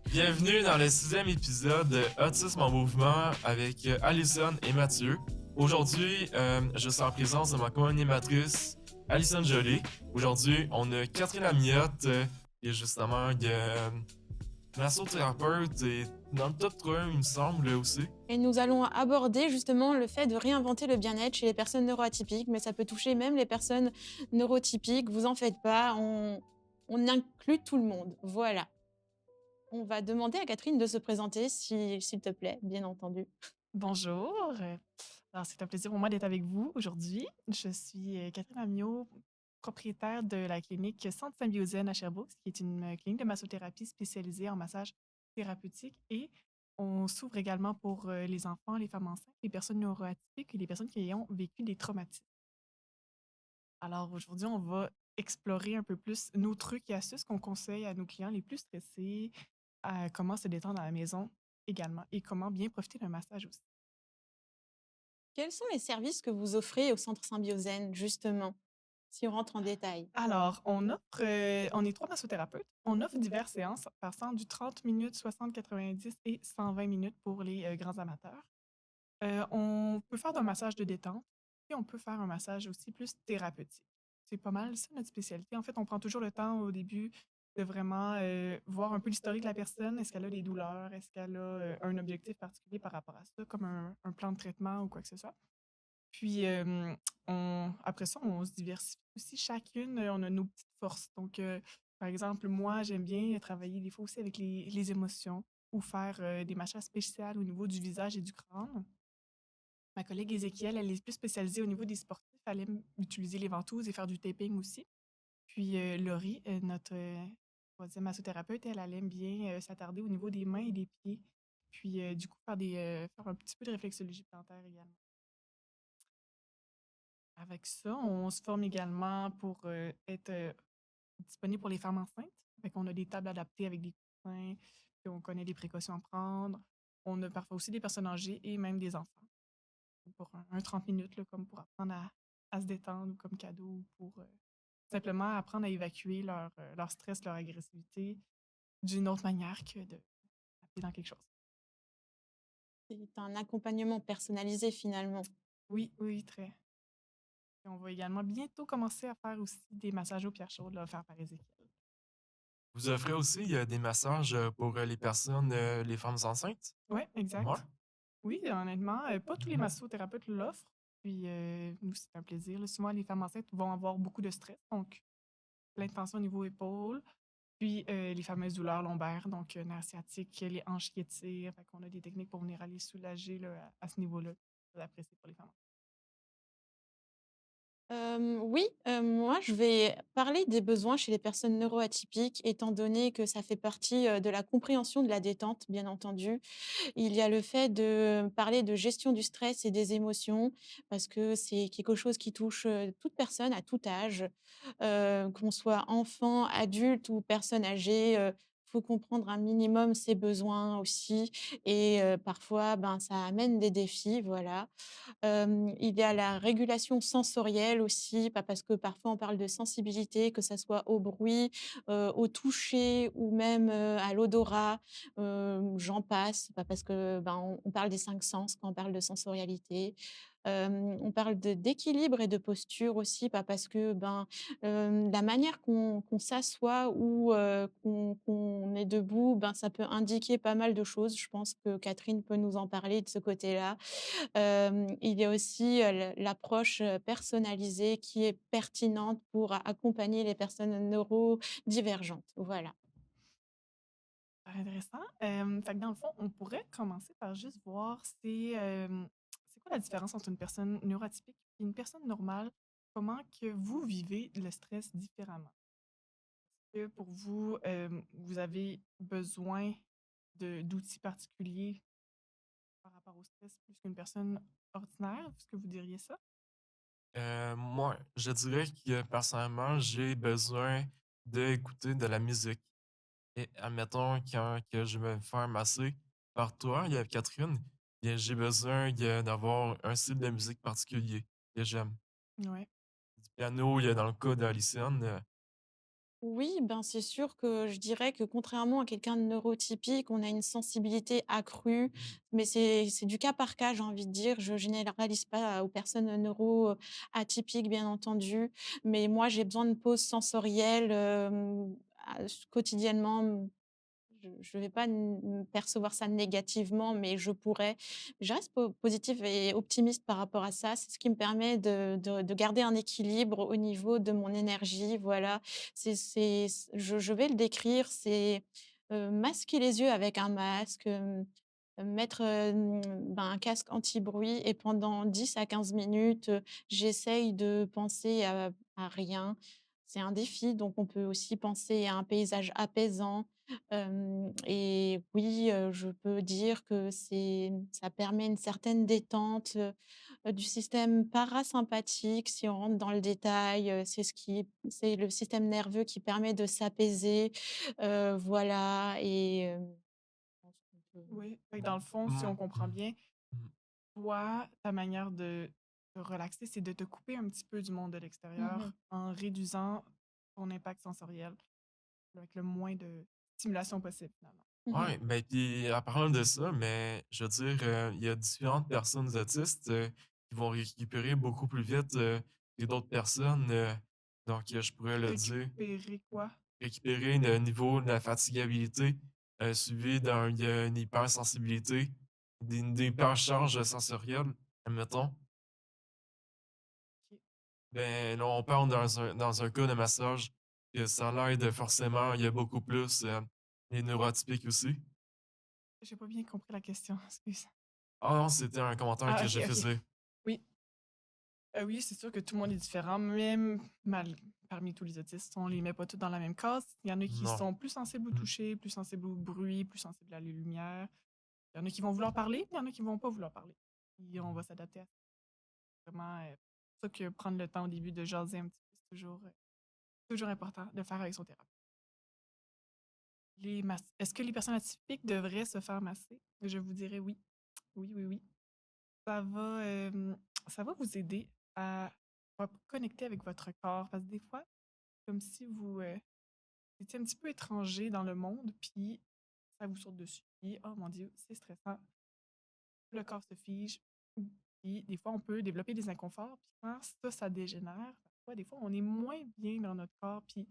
Bienvenue dans le sixième épisode de Autisme en mouvement avec Alison et Mathieu. Aujourd'hui, je suis en présence de ma co-animatrice Alison Joly. Aujourd'hui, on a Catherine Amiotte, qui est justement massothérapeute et dans le top 3, il me semble aussi. Et nous allons aborder justement le fait de réinventer le bien-être chez les personnes neuroatypiques, mais ça peut toucher même les personnes neurotypiques. Vous en faites pas, on inclut tout le monde. Voilà. On va demander à Catherine de se présenter, s'il te plaît, bien entendu. Bonjour. Alors, c'est un plaisir pour moi d'être avec vous aujourd'hui. Je suis Catherine Amiot, propriétaire de la clinique Centre Symbiosène à Sherbrooke, qui est une clinique de massothérapie spécialisée en massage thérapeutique. Et on s'ouvre également pour les enfants, les femmes enceintes, les personnes neuroatypiques et les personnes qui ont vécu des traumatismes. Alors, aujourd'hui, on va explorer un peu plus nos trucs et astuces qu'on conseille à nos clients les plus stressés, à comment se détendre à la maison également et comment bien profiter d'un massage aussi. Quels sont les services que vous offrez au Centre Symbiosène, justement, si on rentre en détail? Alors, on est 3 massothérapeutes. On offre diverses séances passant du 30 minutes, 60, 90 et 120 minutes pour les grands amateurs. On peut faire un massage de détente et on peut faire un massage aussi plus thérapeutique. C'est pas mal ça notre spécialité. En fait, on prend toujours le temps au début de vraiment voir un peu l'historique de la personne. Est-ce qu'elle a des douleurs? Est-ce qu'elle a un objectif particulier par rapport à ça, comme un plan de traitement ou quoi que ce soit? Puis, après ça, on se diversifie aussi. Chacune, on a nos petites forces. Donc, par exemple, moi, j'aime bien travailler des fois aussi avec les émotions ou faire des massages spéciaux au niveau du visage et du crâne. Ma collègue Ézéchiel, elle est plus spécialisée au niveau des sportifs. Elle aime utiliser les ventouses et faire du taping aussi. Puis, Laurie, notre troisième massothérapeute, elle aime bien s'attarder au niveau des mains et des pieds. Puis, du coup, faire un petit peu de réflexologie plantaire également. Avec ça, on se forme également pour être disponible pour les femmes enceintes. Fait qu'on a des tables adaptées avec des coussins, puis on connaît les précautions à prendre. On a parfois aussi des personnes âgées et même des enfants pour un 30 minutes, là, comme pour apprendre à se détendre ou comme cadeau ou pour simplement apprendre à évacuer leur stress, leur agressivité d'une autre manière que de taper dans quelque chose. C'est un accompagnement personnalisé, finalement. Oui, oui, très. Et on va également bientôt commencer à faire aussi des massages aux pierres chaudes, là, offerts par Ézéchiel. Vous offrez aussi des massages pour les personnes, les femmes enceintes? Oui, Ouais. exact. Oui, honnêtement, pas tous les massothérapeutes l'offrent. Puis, nous, c'est un plaisir, là. Souvent, les femmes enceintes vont avoir beaucoup de stress, donc plein de tension au niveau épaules. Puis, les fameuses douleurs lombaires, donc nerfs sciatiques, les hanches qui étirent. Fait qu'on a des techniques pour venir aller soulager là, à ce niveau-là. Très apprécié pour les femmes. Oui, moi, je vais parler des besoins chez les personnes neuroatypiques, étant donné que ça fait partie, de la compréhension de la détente, bien entendu. Il y a le fait de parler de gestion du stress et des émotions, parce que c'est quelque chose qui touche, toute personne à tout âge, qu'on soit enfant, adulte ou personne âgée, faut comprendre un minimum ses besoins aussi et parfois, ben, ça amène des défis, voilà. Il y a la régulation sensorielle aussi, parce que parfois on parle de sensibilité, que ça soit au bruit, au toucher ou même, à l'odorat, j'en passe, parce que, ben, on parle des 5 sens quand on parle de sensorialité. On parle d'équilibre et de posture aussi, parce que, ben, la manière qu'on s'assoit ou qu'on est debout, ben, ça peut indiquer pas mal de choses. Je pense que Catherine peut nous en parler de ce côté-là. Il y a aussi, l'approche, personnalisée qui est pertinente pour accompagner les personnes neurodivergentes. Voilà. Super intéressant. Fait que dans le fond, on pourrait commencer par juste voir c'est quoi la différence entre une personne neuroatypique et une personne normale? Comment que vous vivez le stress différemment? Que pour vous, vous avez besoin d'outils particuliers par rapport au stress plus qu'une personne ordinaire? Est-ce que vous diriez ça? Moi, je dirais que personnellement, j'ai besoin d'écouter de la musique. Et admettons, quand que je vais me faire masser par toi, il y a Catherine, bien, j'ai besoin d'avoir un style de musique particulier que j'aime. Ouais. Du piano, il y a dans le cas d'Alison, Oui, ben, c'est sûr que je dirais que contrairement à quelqu'un de neurotypique, on a une sensibilité accrue, mais c'est du cas par cas, j'ai envie de dire. Je généralise pas aux personnes atypiques, bien entendu, mais moi, j'ai besoin de pauses sensorielles, quotidiennement. Je vais pas percevoir ça négativement, mais je pourrais. Je reste positive et optimiste par rapport à ça. C'est ce qui me permet de garder un équilibre au niveau de mon énergie. Voilà, je vais le décrire, c'est masquer les yeux avec un masque, mettre ben, un casque anti-bruit et pendant 10 à 15 minutes, j'essaye de penser à rien. C'est un défi, donc on peut aussi penser à un paysage apaisant. Et oui, je peux dire que ça permet une certaine détente, du système parasympathique. Si on rentre dans le détail, c'est le système nerveux qui permet de s'apaiser, voilà je pense qu'on peut Oui, fait que dans le fond, si Mmh, on comprend mmh, bien, mmh. toi, ta manière de te relaxer, c'est de te couper un petit peu du monde de mmh l'extérieur en réduisant ton impact sensoriel avec le moins de stimulation possible, finalement. mh. Ouais, ben, puis en parlant de ça, mais je veux dire, il y a différentes personnes autistes, qui vont récupérer beaucoup plus vite, que d'autres personnes, donc je pourrais le dire. Récupérer quoi? Récupérer le niveau de la fatigabilité, suivi d'une hypersensibilité, d'une hypercharge sensorielle, admettons. OK. Ben, là, on parle dans un cas de massage que ça l'aide forcément, il y a beaucoup plus, les neuroatypiques aussi. J'ai pas bien compris la question, excuse. Ah non, c'était un commentaire Ah que OK, je OK. faisais. Oui. Oui, c'est sûr que tout le monde est différent, même parmi tous les autistes, on les met pas tous dans la même case. Il y en a qui Non. sont plus sensibles au Mmh. toucher, plus sensibles au bruit, plus sensibles à la lumière. Il y en a qui vont vouloir parler, il y en a qui vont pas vouloir parler. Et on va s'adapter à ça. Vraiment, c'est pour ça que prendre le temps au début de jaser un petit peu, c'est toujours important de faire avec son thérapeute. Est-ce que les personnes atypiques devraient se faire masser? Je vous dirais oui. Oui, oui, oui. Ça va, ça va vous aider à connecter avec votre corps parce que des fois, comme si vous étiez un petit peu étranger dans le monde, puis ça vous saute dessus. Puis, oh mon Dieu, c'est stressant. Le corps se fige. Puis des fois, on peut développer des inconforts. Puis quand ça dégénère, parfois, des fois, on est moins bien dans notre corps. Puis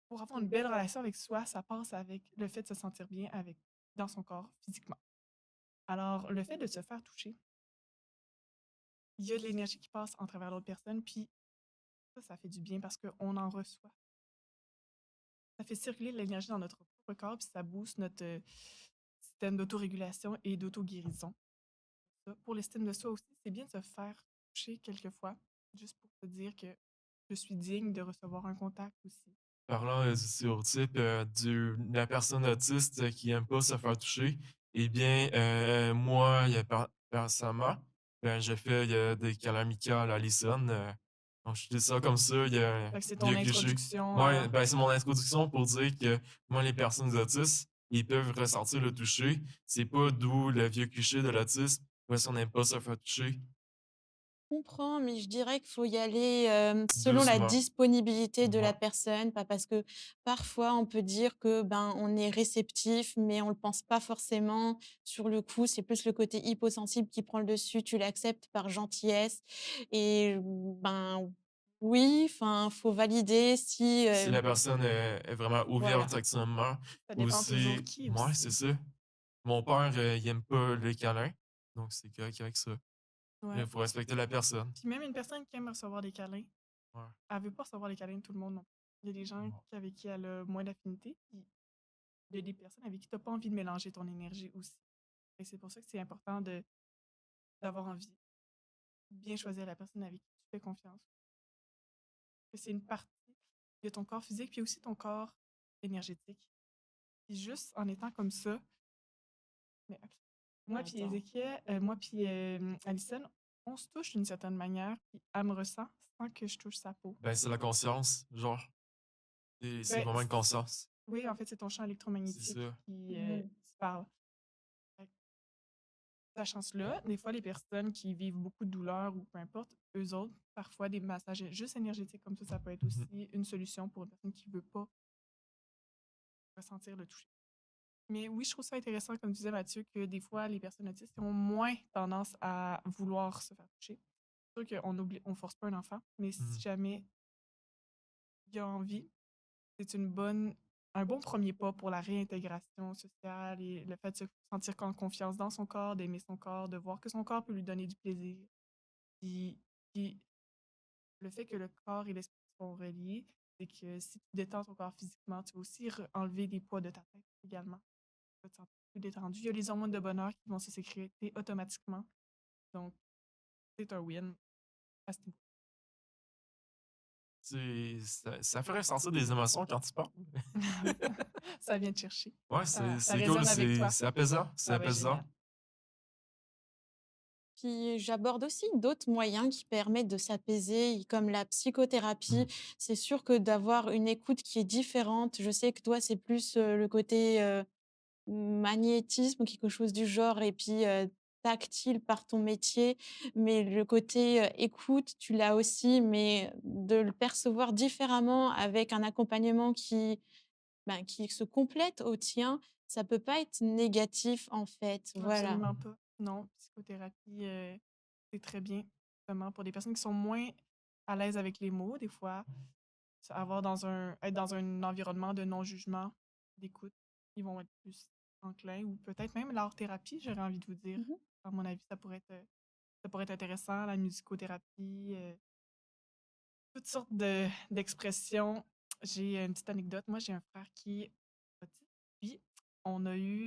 pour avoir une belle relation avec soi, ça passe avec le fait de se sentir bien dans son corps physiquement. Alors, le fait de se faire toucher, il y a de l'énergie qui passe en travers l'autre personne, puis ça fait du bien parce qu'on en reçoit. Ça fait circuler de l'énergie dans notre propre corps, puis ça booste notre système d'autorégulation et d'auto-guérison. Pour l'estime de soi aussi, c'est bien de se faire toucher quelquefois, juste pour se dire que je suis digne de recevoir un contact aussi. Parlant, du stéréotype, de la personne autiste qui aime pas se faire toucher, eh bien, moi, il y a personnellement, ben, j'ai fait, des câlins amicaux à l'Allison, donc je dis ça comme ça, Fait que c'est il y ton a cliché. introduction Ouais, à. ben, c'est mon introduction pour dire que moi, les personnes autistes, ils peuvent ressentir le toucher. C'est pas d'où le vieux cliché de l'autisme, parce qu'on n'aime pas se faire toucher. Comprends, mais je dirais qu'il faut y aller, selon la Doucement. disponibilité de Ouais. la personne, pas parce que parfois on peut dire que, ben, on est réceptif, mais on le pense pas forcément sur le coup. C'est plus le côté hyposensible qui prend le dessus. Tu l'acceptes par gentillesse et ben, oui, enfin, faut valider si, Si la personne est vraiment voilà. ouverte actuellement Ça ou dépend toujours si qui mouais, c'est aussi. ça. Mon père, il aime pas les câlins, donc c'est correct avec ça. Mais Ouais. il faut respecter la personne. Puis même une personne qui aime recevoir des câlins, Ouais. elle veut pas recevoir les câlins de tout le monde non plus. Il y a des gens Non. avec qui elle a moins d'affinité, puis il y a des personnes avec qui tu as pas envie de mélanger ton énergie aussi. Et c'est pour ça que c'est important d'avoir envie de bien choisir la personne avec qui tu fais confiance. Que c'est une partie de ton corps physique, puis aussi ton corps énergétique. Puis juste en étant comme ça, mais ok. Moi puis Attends. Ézéchiel, moi puis Alison, on se touche d'une certaine manière, puis elle me ressent sans que je touche sa peau. Ben, c'est la conscience, genre, c'est Ben, vraiment une conscience. oui, en fait, c'est ton champ C'est électromagnétique ça. qui Mmh. se parle. Fait que sachant cela, des fois, les personnes qui vivent beaucoup de douleur ou peu importe, eux autres, parfois des massages juste énergétiques comme ça peut être Mmh. aussi une solution pour une personne qui veut pas ressentir le toucher. Mais oui, je trouve ça intéressant, comme disait Mathieu, que des fois, les personnes autistes ont moins tendance à vouloir se faire toucher. C'est sûr on force pas un enfant, mais si Mmh. jamais il a envie, c'est un bon premier pas pour la réintégration sociale et le fait de se sentir en confiance dans son corps, d'aimer son corps, de voir que son corps peut lui donner du plaisir. Puis, puis le fait que le corps et l'esprit sont reliés, c'est que si tu détends ton corps physiquement, tu vas aussi enlever des poids de ta tête également. Tu vas te sentir plus détendu. Il y a les hormones de bonheur qui vont se sécréter automatiquement. Donc, c'est un win à ce niveau. Ça fait ressentir des émotions quand tu parles. Ça vient te chercher. Ouais, Ça c'est cool, résonne avec toi. c'est apaisant, c'est Ah ouais, apaisant. génial. Puis j'aborde aussi d'autres moyens qui permettent de s'apaiser, comme la psychothérapie. Mmh. C'est sûr que d'avoir une écoute qui est différente, je sais que toi, c'est plus, le côté, magnétisme ou quelque chose du genre et puis, tactile par ton métier. Mais le côté, écoute, tu l'as aussi, mais de le percevoir différemment avec un accompagnement qui se complète au tien, ça peut pas être négatif, en fait. Voilà. Absolument pas. Non, psychothérapie, c'est très bien, justement, pour des personnes qui sont moins à l'aise avec les mots, des fois, être dans un environnement de non-jugement, d'écoute, ils vont être plus enclins ou peut-être même l'art-thérapie, j'aurais envie de vous dire. Mmh. À mon avis, ça pourrait être intéressant, la musicothérapie, toutes sortes d'expressions. J'ai une petite anecdote. Moi, j'ai un frère qui est autiste, puis on a eu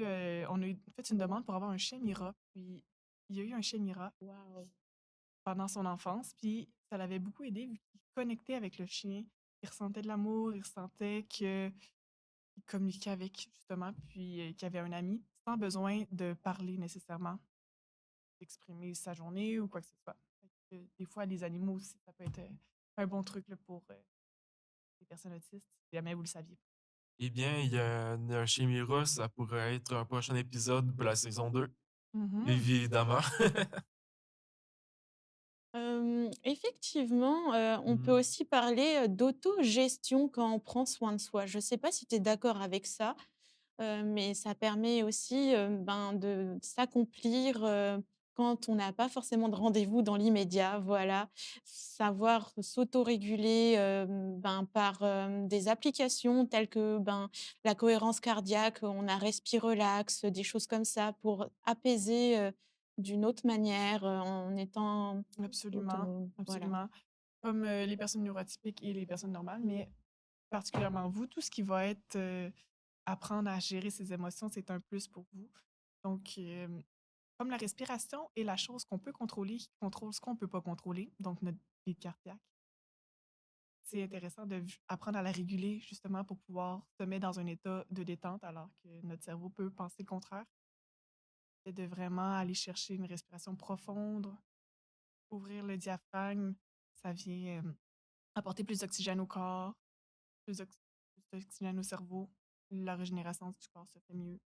fait une demande pour avoir un chien Mira, puis il y a eu un chien Mira Waouh! pendant son enfance, puis ça l'avait beaucoup aidé vu qu'il connectait avec le chien. Il ressentait de l'amour, il ressentait qu'il communiquait avec, justement, puis qu'il y avait un ami, sans besoin de parler nécessairement, d'exprimer sa journée ou quoi que ce soit. Fait que, des fois, les animaux aussi, ça peut être un bon truc là, pour les personnes autistes, si jamais vous le saviez. Eh bien, il y a un Chimera, ça pourrait être un prochain épisode pour la saison 2, Mhm. évidemment. Effectivement, on peut Mmh. aussi parler, d'autogestion quand on prend soin de soi. Je ne sais pas si tu es d'accord avec ça? Mais ça permet aussi, ben, de s'accomplir, quand on n'a pas forcément de rendez-vous dans l'immédiat, voilà. Savoir s'autoréguler, ben, par, des applications telles que, ben, la cohérence cardiaque, on a Respirelax, des choses comme ça pour apaiser, d'une autre manière, en étant Absolument, voilà. absolument. Comme les personnes neurotypiques et les personnes normales, mais particulièrement vous, tout ce qui va être apprendre à gérer ses émotions, c'est un plus pour vous. Donc, comme la respiration est la chose qu'on peut contrôler, qui contrôle ce qu'on ne peut pas contrôler, donc notre rythme cardiaque, c'est intéressant apprendre à la réguler justement pour pouvoir se mettre dans un état de détente alors que notre cerveau peut penser le contraire. C'est de vraiment aller chercher une respiration profonde, ouvrir le diaphragme, ça vient apporter plus d'oxygène au corps, plus d'oxygène au cerveau. La régénération du corps se fait mieux.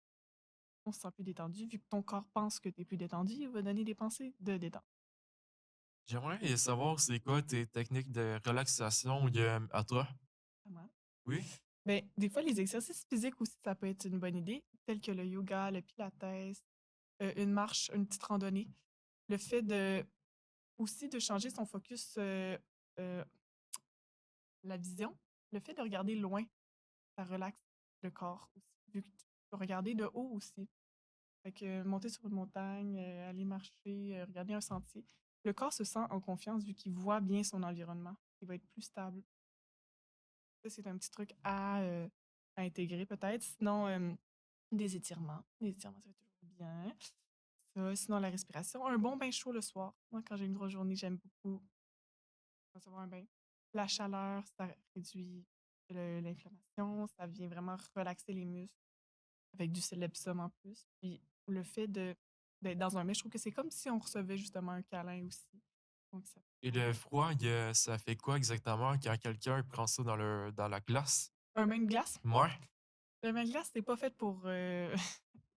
On se sent plus détendu. Vu que ton corps pense que tu es plus détendu, il va donner des pensées de détente. J'aimerais savoir c'est quoi tes techniques de relaxation, à toi? Vraiment. Oui? Ben, des fois, les exercices physiques aussi, ça peut être une bonne idée, tels que le yoga, le pilates, une marche, une petite randonnée. Le fait de aussi de changer son focus, euh, la vision, le fait de regarder loin, ça relaxe le corps aussi, vu que tu peux regarder de haut aussi. Fait que monter sur une montagne, aller marcher, regarder un sentier, le corps se sent en confiance vu qu'il voit bien son environnement. Il va être plus stable. Ça, c'est un petit truc à intégrer peut-être. Sinon, des étirements. Les étirements, ça va toujours bien. Ça, sinon, la respiration. Un bon bain chaud le soir. Moi, quand j'ai une grosse journée, j'aime beaucoup recevoir un bain. La chaleur, ça réduit l'inflammation, ça vient vraiment relaxer les muscles avec du célèbre en plus. Puis le fait d'être dans un bain, je trouve que c'est comme si on recevait justement un câlin aussi. Donc ça Et le froid, ça fait quoi exactement quand quelqu'un prend ça dans la glace? un bain de glace? Mouais? Le bain de glace, c'est pas fait pour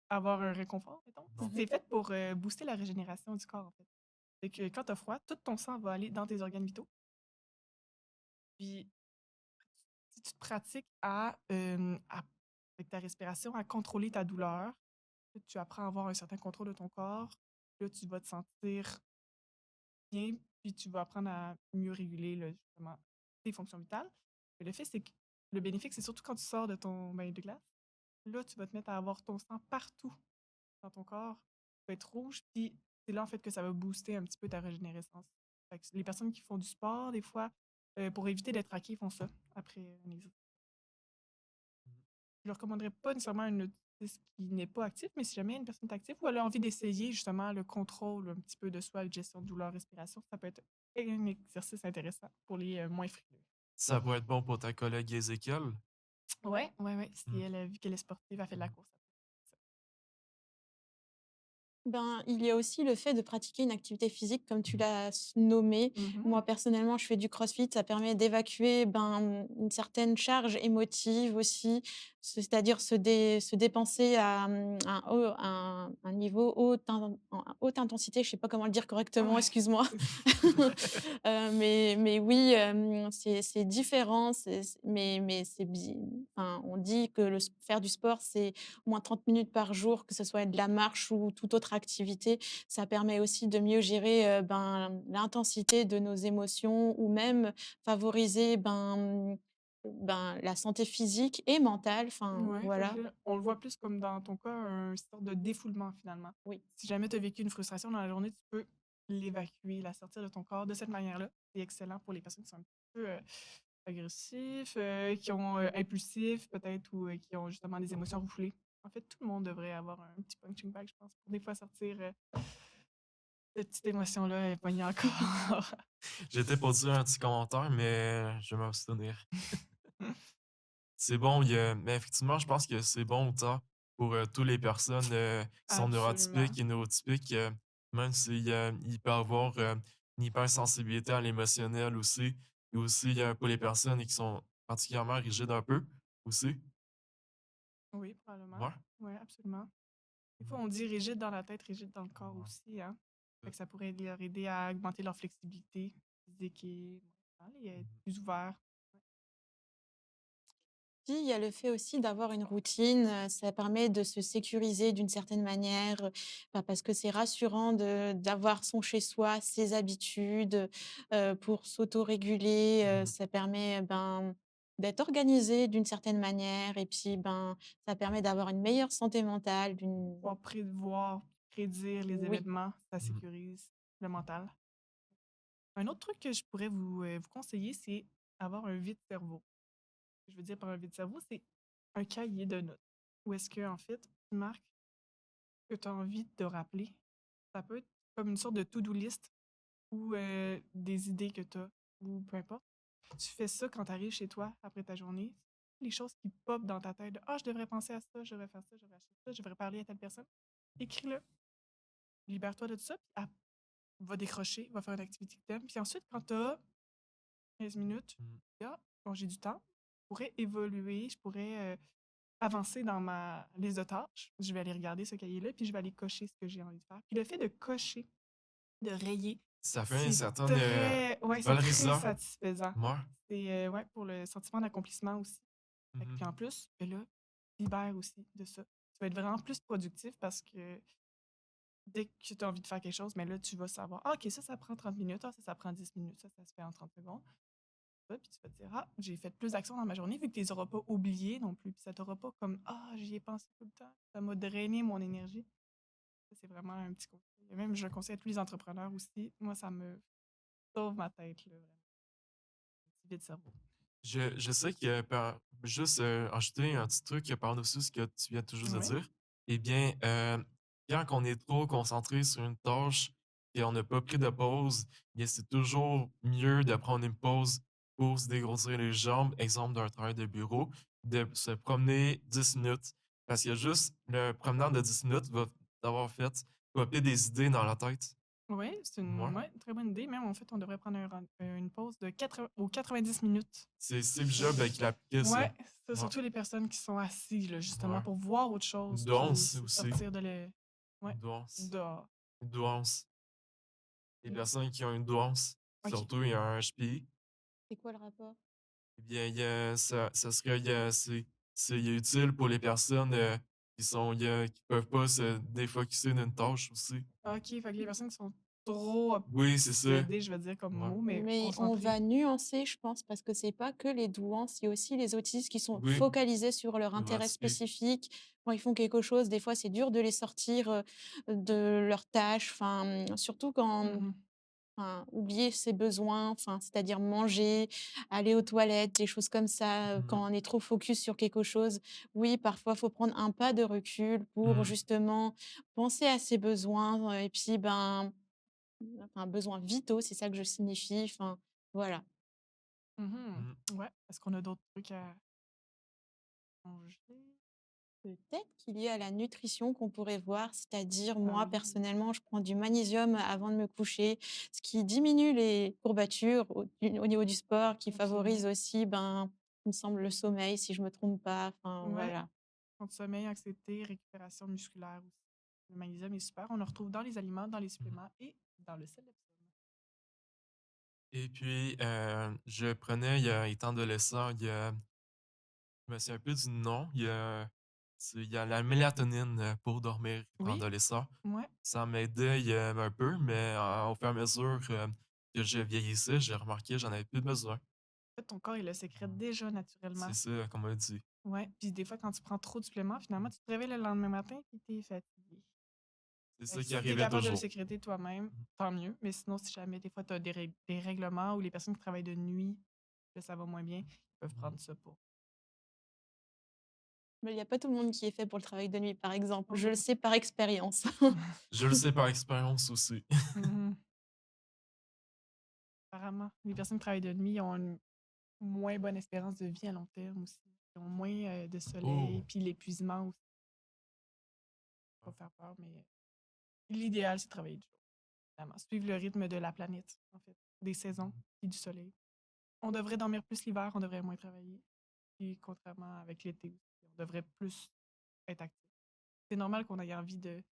avoir un réconfort, mettons. Bon. C'est fait pour booster la régénération du corps, en fait. C'est que quand tu as froid, tout ton sang va aller dans tes organes vitaux. Puis, si tu te pratiques avec ta respiration, à contrôler ta douleur, tu apprends à avoir un certain contrôle de ton corps, là, tu vas te sentir bien, puis tu vas apprendre à mieux réguler, là, justement, tes fonctions vitales. Mais le fait, c'est que le bénéfice, c'est surtout quand tu sors de ton bain de glace. Là, tu vas te mettre à avoir ton sang partout dans ton corps, va être rouge, puis c'est là, en fait, que ça va booster un petit peu ta régénérescence. Fait que les personnes qui font du sport, des fois, pour éviter d'être raquées, font ça après un exercice. Je ne recommanderais pas nécessairement un autisme qui n'est pas actif, mais si jamais une personne est active ou elle a envie d'essayer justement le contrôle un petit peu de soi, la gestion de douleur, respiration, ça peut être un exercice intéressant pour les moins frileux. Ça pourrait être bon pour ta collègue Ezekiel. Ouais, ouais, ouais. Si Mmh. elle, vu qu'elle est sportive, elle fait de la Mmh. course. Ben, il y a aussi le fait de pratiquer une activité physique comme tu Mmh. l'as nommé. Mhm. Moi, personnellement, je fais du crossfit. Ça permet d'évacuer ben, une certaine charge émotive aussi, c'est-à-dire se dépenser à, un niveau haute intensité. Je sais pas comment le dire correctement, Ouais. excuse-moi. Mais oui, c'est différent. Mais enfin, on dit que faire du sport, c'est au moins 30 minutes par jour, que ce soit de la marche ou toute autre activité. Ça permet aussi de mieux gérer, ben, l'intensité de nos émotions ou même favoriser, la santé physique et mentale, enfin, Ouais, fait voilà. que on le voit plus comme dans ton cas, un sorte de défoulement finalement. Oui. Si jamais tu as vécu une frustration dans la journée, tu peux l'évacuer, la sortir de ton corps de cette manière-là. C'est excellent pour les personnes qui sont un petit peu agressifs, qui ont impulsifs peut-être ou qui ont justement des émotions refoulées. En fait, tout le monde devrait avoir un petit punching bag, je pense, pour des fois sortir cette petite émotion-là et poignée encore. J'étais pour dire un petit commentaire, mais je vais m'abstenir. C'est bon, mais effectivement, je pense que c'est bon autant pour, toutes les personnes, qui sont Absolument. neurotypiques et neurotypiques, même s'il il peut y avoir, une hypersensibilité à l'émotionnel aussi et aussi, pour les personnes qui sont particulièrement rigides un peu aussi. Oui, probablement. Ouais. Oui, absolument. Des Mmh. fois, on dit rigide dans la tête, rigide dans le corps aussi, hein. Fait Ouais. que ça pourrait leur aider à augmenter leur flexibilité physique et mentale et être Mmh. plus ouvert. Puis, il y a le fait aussi d'avoir une routine, ça permet de se sécuriser d'une certaine manière, parce que c'est rassurant d'avoir son chez soi, ses habitudes, pour s'autoréguler, Mmh. ça permet, ben, d'être organisé d'une certaine manière et puis, ben, ça permet d'avoir une meilleure santé mentale, d'une Pouvoir prévoir, prédire les oui. événements, ça Mmh. sécurise le mental. Un autre truc que je pourrais vous conseiller, c'est avoir un vide-cerveau. Ce que je veux dire par un vide-cerveau, c'est un cahier de notes où est-ce que, en fait, tu marques ce que tu as envie de te rappeler. Ça peut être comme une sorte de to-do list ou des idées que tu as ou peu importe. Tu fais ça quand tu arrives chez toi après ta journée. Les choses qui popent dans ta tête de ah, je devrais penser à ça, je devrais faire ça, je devrais acheter ça, je devrais parler à telle personne. Écris-le. Libère-toi de tout ça. Puis va décrocher, va faire une activité que tu aimes. Puis ensuite, quand tu as 15 minutes, Mmh. ah, bon, j'ai du temps, je pourrais évoluer, je pourrais avancer dans ma liste de tâches. Je vais aller regarder ce cahier-là, puis je vais aller cocher ce que j'ai envie de faire. Puis le fait de cocher, de rayer, Ça fait une c'est certaine, ouais, c'est très valorisant. satisfaisant. Ouais. C'est ouais, pour le sentiment d'accomplissement aussi. Fait que Mmh. puis en plus, ben là, libère aussi de ça. Tu vas être vraiment plus productif parce que dès que tu as envie de faire quelque chose, mais là, tu vas savoir, ah, OK, ça prend 30 minutes, ah, ça prend 10 minutes, ça se fait en 30 secondes. Ça, puis tu vas te dire, ah, j'ai fait plus d'actions dans ma journée, vu que tu les auras pas oubliées non plus. Puis ça t'aura pas comme, ah, j'y ai pensé tout le temps. Ça m'a drainé mon énergie. Ça, c'est vraiment un petit conseil. Et même, je le conseille à tous les entrepreneurs aussi. Moi, ça me sauve ma tête, là, vraiment. Un petit vide cerveau. Je sais que juste, ajouter un petit truc par-dessus ce que tu viens tout juste de Oui. dire. Eh bien, quand on est trop concentré sur une tâche et on n'a pas pris de pause, bien, c'est toujours mieux de prendre une pause pour se dégrossir les jambes, exemple d'un travail de bureau, de se promener 10 minutes. Parce que juste le promenade de 10 minutes va t'avoir fait popper des idées dans la tête. Oui, c'est Ouais. une ouais, très bonne idée. Même, en fait, on devrait prendre une pause de 90 minutes. C'est Steve Jobs qui l'a appliqué ça. Ouais, c'est Ouais, surtout les personnes qui sont assises, là, justement, ouais. pour voir autre Une chose, puis danse aussi. sortir de le ouais, Une danse. dehors. Une danse. Les Et personnes qui ont une douance, OK. surtout il y a un HPI, C'est quoi le rapport? eh bien, ça serait, c'est utile pour les personnes qui peuvent pas se défocuser d'une tâche aussi. OK, fait que les personnes qui sont trop Oui, c'est ça. obsédées, je veux dire, comme Ouais. mot, mais Mais on concentrées. va nuancer, je pense, parce que c'est pas que les douances, il y a aussi les autistes qui sont Oui, focalisés sur leur intérêt démocratie. spécifique. Quand ils font quelque chose, des fois, c'est dur de les sortir, de leurs tâches, enfin, surtout quand Mmh. enfin, oublier ses besoins, enfin, c'est-à-dire manger, aller aux toilettes, des choses comme ça, Mmh. quand on est trop focus sur quelque chose. Oui, parfois, il faut prendre un pas de recul pour Mmh. justement penser à ses besoins, et puis, ben, enfin, besoins vitaux, c'est ça que je signifie, enfin, voilà. Mmh. Mmh. Ouais. Est-ce qu'on a d'autres trucs à changer? Peut-être qu'il y a la nutrition qu'on pourrait voir, c'est-à-dire Ah moi oui. personnellement, je prends du magnésium avant de me coucher, ce qui diminue les courbatures au niveau du sport, qui favorise Absolument. aussi, ben, il me semble le sommeil si je me trompe pas, enfin Ouais. voilà. Compte sommeil, anxiété, récupération musculaire aussi. Le magnésium est super. On le retrouve dans les aliments, dans les Mmh. suppléments et dans le sel d'Epsom. Et puis, je prenais étant adolescent, je me souviens plus du nom, il y a la mélatonine, pour dormir étant Oui, adolescent. ouais. Ça m'aidait, un peu, mais au fur et à mesure, que je vieillissais, j'ai remarqué que j'en avais plus besoin. En fait, ton corps, il le sécrète déjà naturellement. C'est ça, comme on dit. Ouais. Puis des fois, quand tu prends trop de suppléments, finalement, tu te réveilles le lendemain matin et tu es fatigué. C'est Fait ça que qui si tu es arrivait capable de le toujours. sécréter toi-même, tant mieux. Mais sinon, si jamais des fois tu as des règlements ou les personnes qui travaillent de nuit, que ça va moins bien, ils peuvent prendre ça pour. Mais il y a pas tout le monde qui est fait pour le travail de nuit, par exemple. Je le Oh. sais par expérience. Je le sais par expérience aussi. Mhm. Apparemment, les personnes qui travaillent de nuit ont une moins bonne espérance de vie à long terme aussi. Ils ont moins de soleil, Oh! puis l'épuisement aussi, pas faire peur, mais l'idéal, c'est de travailler du jour. Évidemment. Suivre le rythme de la planète, en fait, des saisons et du soleil. On devrait dormir plus l'hiver, on devrait moins travailler. Puis contrairement avec l'été aussi, on devrait plus être actif. C'est normal qu'on ait envie de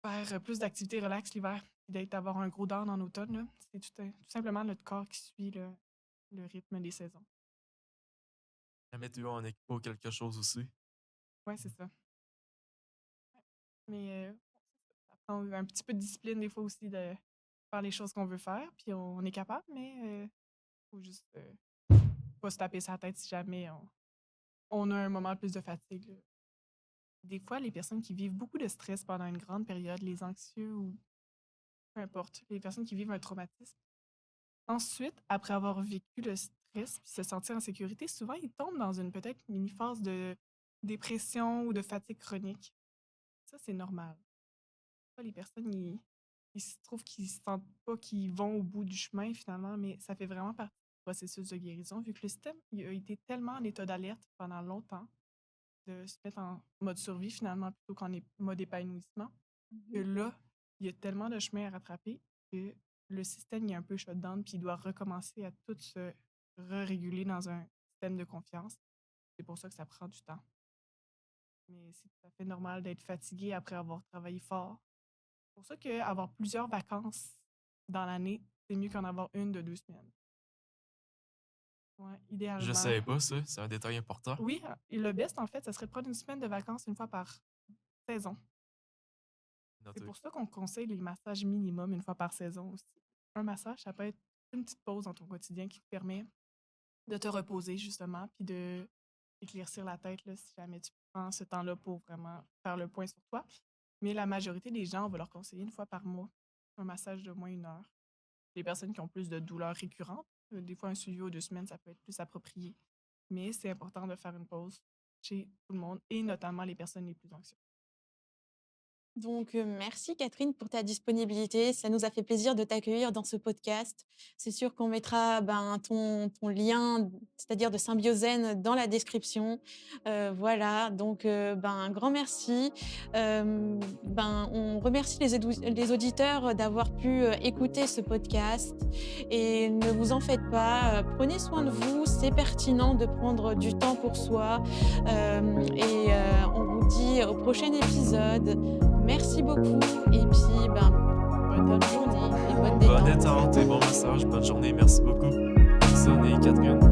faire plus d'activités relax l'hiver, puis d'avoir un gros down en automne, là. C'est tout simplement notre corps qui suit le rythme des saisons. La météo en est pour quelque chose aussi. Ouais, c'est ça. Mais ça prend un petit peu de discipline des fois aussi de faire les choses qu'on veut faire, puis on est capable, mais faut juste pas se taper sa tête si jamais on a un moment plus de fatigue, là. Des fois, les personnes qui vivent beaucoup de stress pendant une grande période, les anxieux ou peu importe, les personnes qui vivent un traumatisme, ensuite, après avoir vécu le stress puis se sentir en sécurité, souvent ils tombent dans une peut-être mini phase de dépression ou de fatigue chronique. Ça, c'est normal. Les personnes, ils se trouvent qu'ils se sentent pas qu'ils vont au bout du chemin finalement, mais ça fait vraiment partie du processus de guérison, vu que le système il a été tellement en état d'alerte pendant longtemps, de se mettre en mode survie finalement plutôt qu'en mode épanouissement, que Mmh. là, il y a tellement de chemin à rattraper que le système il est un peu shutdown, puis il doit recommencer à tout se réguler dans un système de confiance. C'est pour ça que ça prend du temps. Mais c'est tout à fait normal d'être fatigué après avoir travaillé fort. C'est pour ça qu'avoir plusieurs vacances dans l'année, c'est mieux qu'en avoir une de 2 semaines. Ouais, Je idéalement. savais pas ça, c'est un détail important. Oui, et le best, en fait, ça serait de prendre une semaine de vacances une fois par saison. C'est Noté. pour ça qu'on conseille les massages minimum une fois par saison aussi. Un massage, ça peut être une petite pause dans ton quotidien qui te permet de te reposer justement, puis de éclaircir la tête là, si jamais tu prends ce temps-là pour vraiment faire le point sur toi. Mais la majorité des gens, on va leur conseiller une fois par mois un massage de moins 1 heure. Les personnes qui ont plus de douleurs récurrentes, des fois un suivi aux 2 semaines, ça peut être plus approprié. Mais c'est important de faire une pause chez tout le monde et notamment les personnes les plus anxieuses. Donc, merci Catherine pour ta disponibilité. Ça nous a fait plaisir de t'accueillir dans ce podcast. C'est sûr qu'on mettra, ben, ton lien, c'est-à-dire de Symbiosène dans la description. Voilà, donc, ben, un grand merci. Ben, on remercie les auditeurs d'avoir pu, écouter ce podcast et ne vous en faites pas, prenez soin de vous. C'est pertinent de prendre du temps pour soi, on vous dit au prochain épisode. Merci beaucoup et puis, ben, bonne journée et bonne Bonne détente. détente et bon massage, bonne journée, merci beaucoup. Sonny et Catherine.